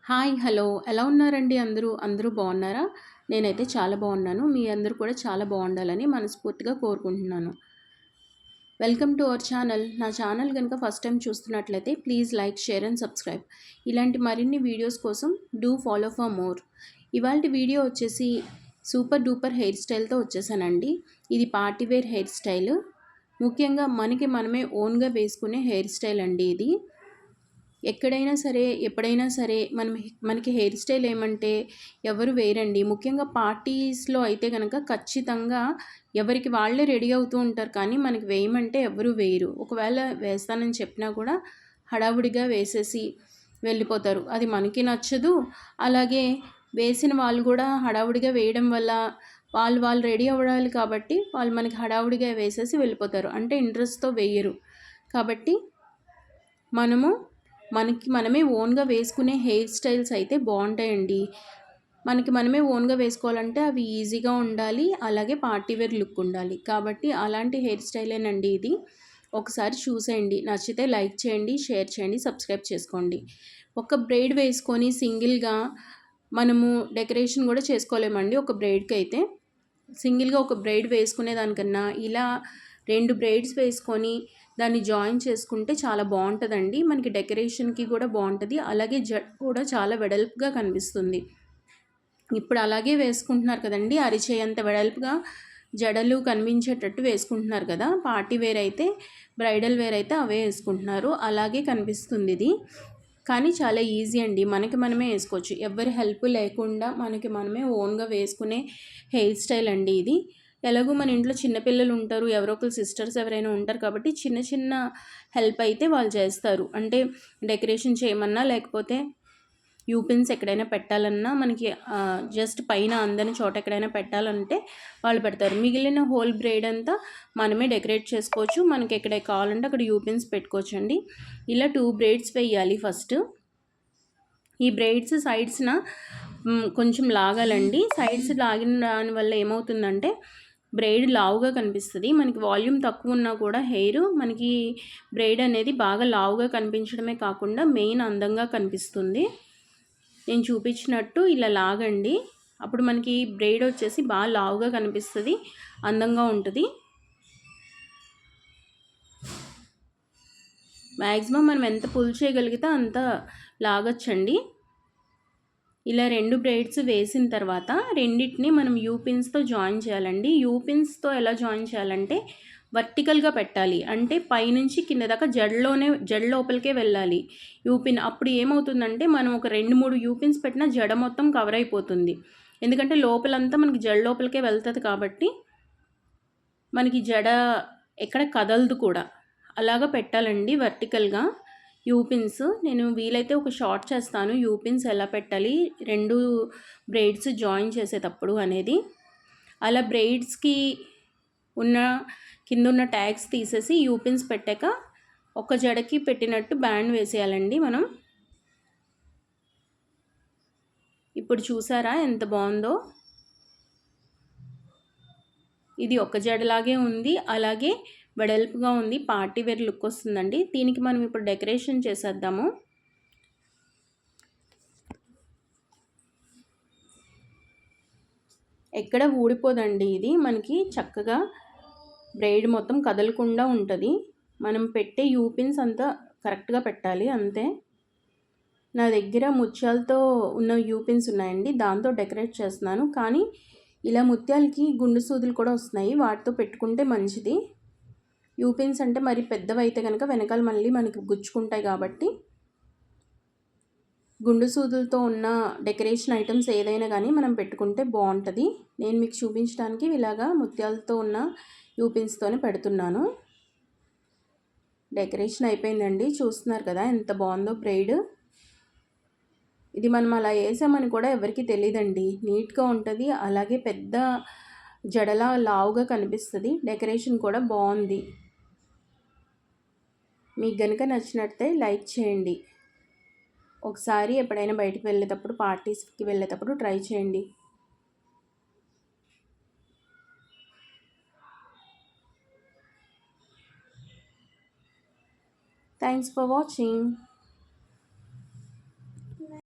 Hi! Hello! ఎలా ఉన్నారండి అందరూ? అందరూ బాగున్నారా? నేనైతే చాలా బాగున్నాను. మీ అందరూ కూడా చాలా బాగుండాలని మనస్ఫూర్తిగా కోరుకుంటున్నాను. Welcome to our channel. నా ఛానల్ గనుక ఫస్ట్ టైం చూస్తున్నట్లయితే please like, share and subscribe. ఇలాంటి మరిన్ని వీడియోస్ కోసం డూ ఫాలో ఫర్ మోర్. ఇవాల్టి వీడియో వచ్చేసి సూపర్ డూపర్ హెయిర్ స్టైల్‌తో వచ్చేసానండి. ఇది పార్టీ వేర్ హెయిర్ స్టైల్. ముఖ్యంగా మనకి మనమే ఓన్‌గా వేసుకునే హెయిర్ స్టైల్ అండి ఇది. ఎక్కడైనా సరే, ఎప్పుడైనా సరే మనకి హెయిర్ స్టైల్ ఏమంటే ఎవరు వేయరండి. ముఖ్యంగా పార్టీస్‌లో అయితే గనక ఖచ్చితంగా ఎవరికి వాళ్ళే రెడీ అవుతూ ఉంటారు. కానీ మనకి వేయమంటే ఎవరు వేయరు. ఒకవేళ వేస్తానని చెప్పినా కూడా హడావుడిగా వేసేసి వెళ్ళిపోతారు. అది మనకి నచ్చదు. అలాగే వేసిన వాళ్ళు కూడా హడావుడిగా వేయడం వల్ల వాళ్ళు రెడీ అవ్వాలి కాబట్టి వాళ్ళు మనకి హడావుడిగా వేసేసి వెళ్ళిపోతారు. అంటే ఇంట్రెస్ట్‌తో వేయరు. కాబట్టి మనము మనకి మనమే ఓన్‌గా వేసుకునే హెయిర్ స్టైల్స్ అయితే బాగుంటాయండి. మనకి మనమే ఓన్‌గా వేసుకోవాలంటే అవి ఈజీగా ఉండాలి. అలాగే పార్టీ వేర్ లుక్ ఉండాలి. కాబట్టి అలాంటి హెయిర్ స్టైలేనండి ఇది. ఒకసారి చూసేయండి. నచ్చితే లైక్ చేయండి, షేర్ చేయండి, సబ్స్క్రైబ్ చేసుకోండి. ఒక బ్రైడ్ వేసుకొని సింగిల్‌గా మనము డెకరేషన్ కూడా చేసుకోలేమండి ఒక బ్రైడ్‌కైతే. సింగిల్‌గా ఒక బ్రైడ్ వేసుకునే దానికన్నా ఇలా 2 బ్రైడ్స్ వేసుకొని దాన్ని జాయిన్ చేసుకుంటే చాలా బాగుంటుందండి. మనకి డెకరేషన్‌కి కూడా బాగుంటుంది. అలాగే జడ కూడా చాలా వెడల్పుగా కనిపిస్తుంది. ఇప్పుడు అలాగే వేసుకుంటున్నారు కదండీ! అరిచేయంత వెడల్పుగా జడలు కనిపించేటట్టు వేసుకుంటున్నారు కదా! పార్టీ వేర్ అయితే, బ్రైడల్ వేర్ అయితే అవే వేసుకుంటున్నారు. అలాగే కనిపిస్తుంది ఇది. కానీ చాలా ఈజీ అండి. మనకి మనమే వేసుకోవచ్చు. ఎవ్వరి హెల్ప్ లేకుండా మనకి మనమే ఓన్‌గా వేసుకునే హెయిర్ స్టైల్ అండి ఇది. ఎలాగో మన ఇంట్లో చిన్నపిల్లలు ఉంటారు, ఎవరో ఒకరు సిస్టర్స్ ఎవరైనా ఉంటారు కాబట్టి చిన్న చిన్న హెల్ప్ అయితే వాళ్ళు చేస్తారు. అంటే డెకరేషన్ చేయమన్నా, లేకపోతే యూపిన్స్ ఎక్కడైనా పెట్టాలన్నా మనకి జస్ట్ పైన అందని చోట ఎక్కడైనా పెట్టాలంటే వాళ్ళు పెడతారు. మిగిలిన హోల్ బ్రైడ్ అంతా మనమే డెకరేట్ చేసుకోవచ్చు. మనకి ఎక్కడ కావాలంటే అక్కడ యూపిన్స్ పెట్టుకోవచ్చండి. ఇలా 2 బ్రైడ్స్ వేయాలి ఫస్ట్. ఈ బ్రైడ్స్ సైడ్స్న కొంచెం లాగాలండి. సైడ్స్ లాగిన దానివల్ల ఏమవుతుందంటే బ్రైడ్ లావుగా కనిపిస్తుంది. మనకి వాల్యూమ్ తక్కువ ఉన్నా కూడా హెయిర్ మనకి బ్రైడ్ అనేది బాగా లావుగా కనిపించడమే కాకుండా మెయిన్ అందంగా కనిపిస్తుంది. నేను చూపించినట్టు ఇలా లాగండి. అప్పుడు మనకి బ్రైడ్ వచ్చేసి బాగా లావుగా కనిపిస్తుంది, అందంగా ఉంటుంది. మ్యాక్సిమం మనం ఎంత పుల్ చేయగలిగితే అంత లాగచ్చండి. ఇలా 2 బ్రైడ్స్ వేసిన తర్వాత రెండింటిని మనం యూపిన్స్తో జాయిన్ చేయాలండి. యూపిన్స్తో ఎలా జాయిన్ చేయాలంటే వర్టికల్గా పెట్టాలి. అంటే పైనుంచి కింద దాకా జడ లోపలికే వెళ్ళాలి యూపిన్. అప్పుడు ఏమవుతుందంటే మనం ఒక 2-3 యూపిన్స్ పెట్టినా జడ మొత్తం కవర్ అయిపోతుంది. ఎందుకంటే లోపలంతా మనకి జడ లోపలికే వెళ్తుంది కాబట్టి మనకి జడ ఎక్కడ కదలదు కూడా. అలాగా పెట్టాలండి వర్టికల్గా యూపిన్స్. నేను వీలైతే ఒక షార్ట్ చేస్తాను యూపిన్స్ ఎలా పెట్టాలి 2 బ్రైడ్స్ జాయిన్ చేసేటప్పుడు అనేది. అలా బ్రైడ్స్కి ఉన్న కింద ఉన్న ట్యాగ్స్ తీసేసి యూపిన్స్ పెట్టాక ఒక జడకి పెట్టినట్టు బ్యాండ్ వేసేయాలండి మనం. ఇప్పుడు చూసారా ఎంత బాగుందో. ఇది ఒక జడలాగే ఉంది, అలాగే వెడల్పుగా ఉంది. పార్టీ వేర్ లుక్ వస్తుందండి. దీనికి మనం ఇప్పుడు డెకరేషన్ చేసేద్దాము. ఎక్కడ ఊడిపోదండి ఇది. మనకి చక్కగా బ్రైడ్ మొత్తం కదలకుండా ఉంటుంది. మనం పెట్టే యూపిన్స్ అంతా కరెక్ట్గా పెట్టాలి అంతే. నా దగ్గర ముత్యాలతో ఉన్న యూపిన్స్ ఉన్నాయండి, దాంతో డెకరేట్ చేస్తున్నాను. కానీ ఇలా ముత్యాలకి గుండు సూదులు కూడా వస్తున్నాయి, వాటితో పెట్టుకుంటే మంచిది. యూపిన్స్ అంటే మరి పెద్దవైతే కనుక వెనకాల మళ్ళీ మనకి గుచ్చుకుంటాయి కాబట్టి గుండు సూదులతో ఉన్న డెకరేషన్ ఐటమ్స్ ఏదైనా కానీ మనం పెట్టుకుంటే బాగుంటుంది. నేను మీకు చూపించడానికి ఇలాగా ముత్యాలతో ఉన్న యూపిన్స్తోనే పెడుతున్నాను. డెకరేషన్ అయిపోయిందండి. చూస్తున్నారు కదా ఎంత బాగుందో బ్రైడ్. ఇది మనం అలా వేసామని కూడా ఎవరికి తెలియదండి. నీట్గా ఉంటుంది. అలాగే పెద్ద జడలా లావుగా కనిపిస్తుంది. డెకరేషన్ కూడా బాగుంది. మీకు కనుక నచ్చినట్లయితే లైక్ చేయండి. ఒకసారి ఎప్పుడైనా బయటికి వెళ్ళేటప్పుడు, పార్టీస్కి వెళ్ళేటప్పుడు ట్రై చేయండి. Thanks for watching.